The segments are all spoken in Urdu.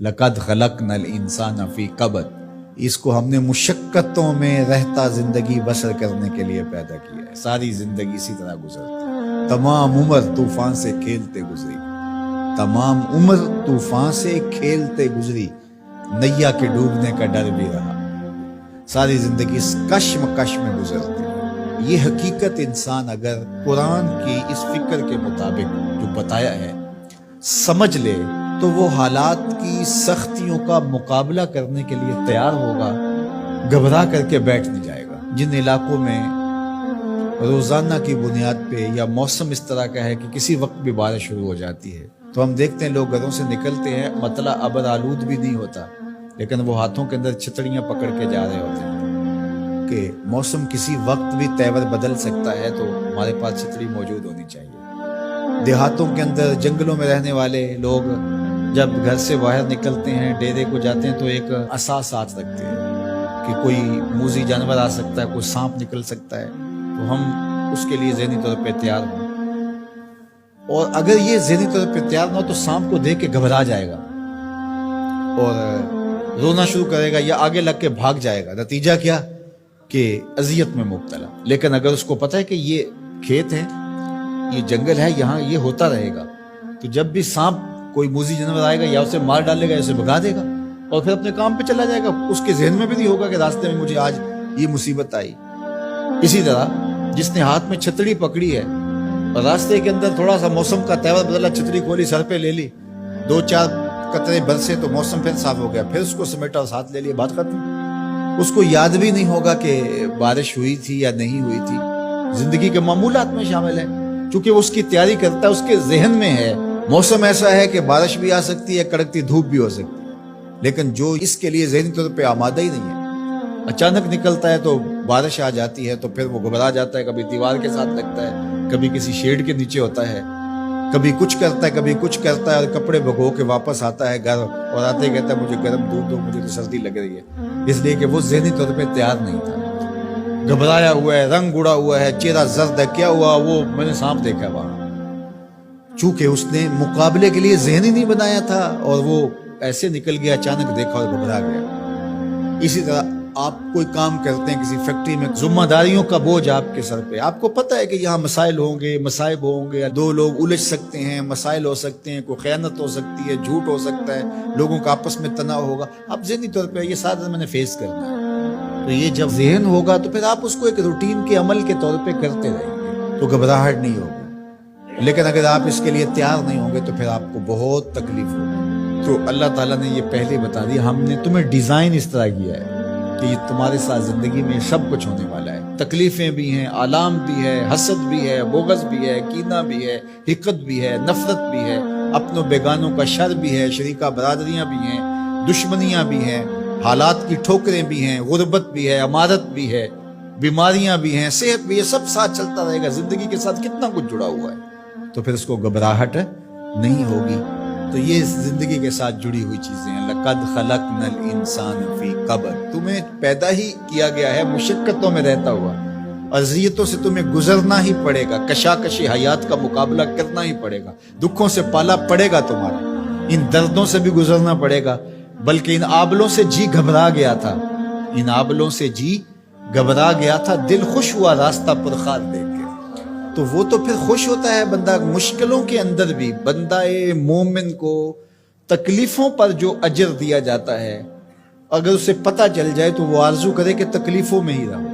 لقد خلقنا الانسان فی کبد، اس کو ہم نے مشقتوں میں رہتا زندگی بسر کرنے کے لیے پیدا کیا ہے۔ ساری زندگی اسی طرح گزرتی، تمام عمر طوفان سے کھیلتے گزری، تمام عمر طوفان سے کھیلتے گزری، نیا کے ڈوبنے کا ڈر بھی رہا، ساری زندگی اس کشمکش میں گزرتی ہے۔ یہ حقیقت انسان اگر قرآن کی اس فکر کے مطابق جو بتایا ہے سمجھ لے تو وہ حالات کی سختیوں کا مقابلہ کرنے کے لیے تیار ہوگا، گھبرا کر کے بیٹھ نہیں جائے گا۔ جن علاقوں میں روزانہ کی بنیاد پہ یا موسم اس طرح کا ہے کہ کسی وقت بھی بارش شروع ہو جاتی ہے، تو ہم دیکھتے ہیں لوگ گھروں سے نکلتے ہیں، مطلع ابر آلود بھی نہیں ہوتا، لیکن وہ ہاتھوں کے اندر چھتریاں پکڑ کے جا رہے ہوتے ہیں کہ موسم کسی وقت بھی تیور بدل سکتا ہے، تو ہمارے پاس چھتری موجود ہونی چاہیے۔ دیہاتوں کے اندر جنگلوں میں رہنے والے لوگ جب گھر سے باہر نکلتے ہیں، ڈیرے کو جاتے ہیں، تو ایک عصا ساتھ رکھتے ہیں کہ کوئی موذی جانور آ سکتا ہے، کوئی سانپ نکل سکتا ہے، تو ہم اس کے لیے ذہنی طور پہ تیار ہوں۔ اور اگر یہ ذہنی طور پہ تیار نہ ہو تو سانپ کو دیکھ کے گھبرا جائے گا اور رونا شروع کرے گا یا آگے لگ کے بھاگ جائے گا، نتیجہ کیا کہ اذیت میں مبتلا۔ لیکن اگر اس کو پتہ ہے کہ یہ کھیت ہے، یہ جنگل ہے، یہاں یہ ہوتا رہے گا، تو جب بھی سانپ کوئی موذی جانور آئے گا یا اسے مار ڈالے گا یا اسے بھگا دے گا اور پھر اپنے کام پہ چلا جائے گا۔ اس کے ذہن میں بھی نہیں ہوگا کہ راستے میں مجھے آج یہ مصیبت آئی۔ اسی طرح جس نے ہاتھ میں چھتری پکڑی ہے اور راستے کے اندر تھوڑا سا موسم کا تیور بدلا، چھتری کھولی، سر پہ لے لی، 2-4 قطرے برسے تو موسم پھر صاف ہو گیا، پھر اس کو سمیٹا اور ساتھ لے لیا، بات ختم۔ اس کو یاد بھی نہیں ہوگا کہ بارش ہوئی تھی یا نہیں ہوئی تھی، زندگی کے معمولات میں شامل ہے، چونکہ وہ اس کی تیاری کرتا ہے، اس کے ذہن میں ہے موسم ایسا ہے کہ بارش بھی آ سکتی ہے، کڑکتی دھوپ بھی ہو سکتی ہے۔ لیکن جو اس کے لیے ذہنی طور پہ آمادہ ہی نہیں ہے، اچانک نکلتا ہے تو بارش آ جاتی ہے تو پھر وہ گھبرا جاتا ہے، کبھی دیوار کے ساتھ لگتا ہے، کبھی کسی شیڈ کے نیچے ہوتا ہے، کبھی کچھ کرتا ہے، کبھی کچھ کرتا ہے، اور کپڑے بھگو کے واپس آتا ہے گھر، اور آتے ہی کہتا ہے مجھے گرم دودھ دو، مجھے تو سردی لگ رہی ہے، اس لیے کہ وہ ذہنی طور پہ تیار نہیں تھا، گھبرایا ہوا ہے، رنگ اڑا ہوا ہے، چہرہ زرد ہے، کیا ہوا؟ وہ میں نے سانپ دیکھا وہاں، چونکہ اس نے مقابلے کے لیے ذہن ہی نہیں بنایا تھا اور وہ ایسے نکل گیا، اچانک دیکھا اور گھبرا گیا۔ اسی طرح آپ کوئی کام کرتے ہیں کسی فیکٹری میں، ذمہ داریوں کا بوجھ آپ کے سر پہ، آپ کو پتہ ہے کہ یہاں مسائل ہوں گے، مصائب ہوں گے، 2 لوگ الجھ سکتے ہیں، مسائل ہو سکتے ہیں، کوئی خیانت ہو سکتی ہے، جھوٹ ہو سکتا ہے، لوگوں کا آپس میں تناؤ ہوگا، آپ ذہنی طور پہ یہ سارا میں نے فیس کرنا ہے، تو یہ جب ذہن ہوگا تو پھر آپ اس کو ایک روٹین کے عمل کے طور پہ کرتے رہیں گے تو گھبراہٹ نہیں ہوگی۔ لیکن اگر آپ اس کے لیے تیار نہیں ہوں گے تو پھر آپ کو بہت تکلیف ہوگی۔ تو اللہ تعالیٰ نے یہ پہلے بتا دیا، ہم نے تمہیں ڈیزائن اس طرح کیا ہے کہ یہ تمہارے ساتھ زندگی میں سب کچھ ہونے والا ہے، تکلیفیں بھی ہیں، آلام بھی ہے، حسد بھی ہے، بغض بھی ہے، کینہ بھی ہے، حقد بھی ہے، نفرت بھی ہے، اپنوں بیگانوں کا شر بھی ہے، شریکہ برادریاں بھی ہیں، دشمنیاں بھی ہیں، حالات کی ٹھوکریں بھی ہیں، غربت بھی ہے، امارت بھی ہے، بیماریاں بھی ہیں، صحت بھی ہے، سب ساتھ چلتا رہے گا، زندگی کے ساتھ کتنا کچھ جڑا ہوا ہے، تو پھر اس کو گھبراہٹ نہیں ہوگی۔ تو یہ زندگی کے ساتھ جڑی ہوئی چیزیں ہیں۔ لقد خلقنا الانسان فی کبد، تمہیں پیدا ہی کیا گیا ہے مشقتوں میں رہتا ہوا، اذیتوں سے تمہیں گزرنا ہی پڑے گا، کشاکش حیات کا مقابلہ کرنا ہی پڑے گا، دکھوں سے پالا پڑے گا تمہارا، ان دردوں سے بھی گزرنا پڑے گا، بلکہ ان آبلوں سے جی گھبرا گیا تھا، ان آبلوں سے جی گھبرا گیا تھا، دل خوش ہوا راستہ پرخار دیکھ کے۔ تو وہ تو پھر خوش ہوتا ہے بندہ مشکلوں کے اندر بھی، بندہ مومن کو تکلیفوں پر جو اجر دیا جاتا ہے، اگر اسے پتہ چل جائے تو وہ آرزو کرے کہ تکلیفوں میں ہی رہو۔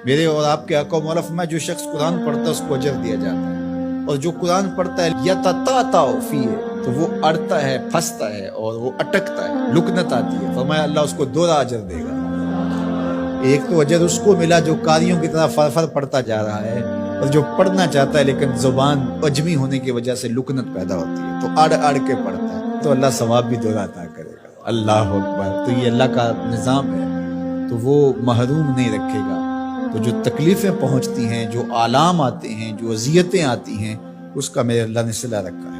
میرے اور آپ کے آقا و مولا فرمایا جو شخص قرآن پڑھتا ہے اس کو اجر دیا جاتا ہے، اور جو قرآن پڑھتا ہے یتتعتع فیہ، تو وہ اڑتا ہے، پھنستا ہے اور وہ اٹکتا ہے، لکنت آتی ہے، فرمایا اللہ اس کو 2 اجر دے گا۔ ایک تو اجر اس کو ملا جو قاریوں کی طرح فرفر پڑھتا جا رہا ہے، اور جو پڑھنا چاہتا ہے لیکن زبان اجمی ہونے کی وجہ سے لکنت پیدا ہوتی ہے تو اڑ اڑ کے پڑھتا ہے، تو اللہ ثواب بھی 2 عطا کرے گا۔ اللہ اکبر۔ تو یہ اللہ کا نظام ہے، تو وہ محروم نہیں رکھے گا۔ تو جو تکلیفیں پہنچتی ہیں، جو آلام آتے ہیں، جو اذیتیں آتی ہیں، اس کا میرے اللہ نے صلہ رکھا ہے۔